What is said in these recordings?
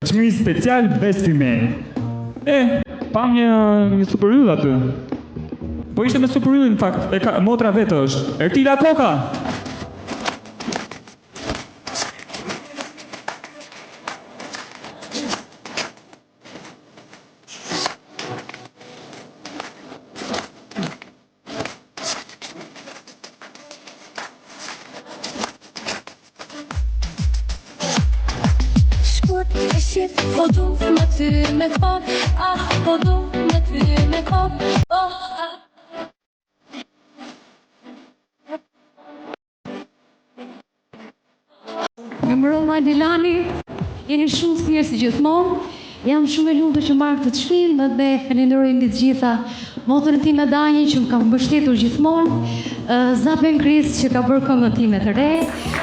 Çmimi special Besime. Pam një superyll aty. Po ishte me superyllin në fakt, motra vetë është. Ertila Koka. Po du me ty me kop, po du me ty me kop, Më mbrëma Dilani, jeni shumë thjerë si gjithmonë. Jam shumë e lumtur që marrë këtë çmim dhe falenderoj mbi të gjitha motrën time Dani që më ka mbështetur gjithmonë, Zapen Chris që ka bërë këngën time të re,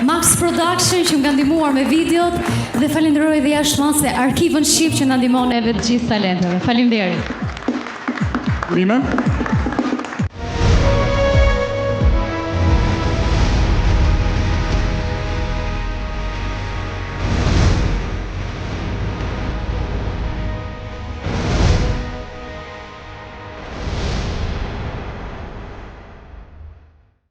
Max Production që më ka ndihmuar me videot dhe falenderoj dhe jashtëmase Arkivën Shqip që na ndihmon neve të gjithë talenteve. Faleminderit. Rime?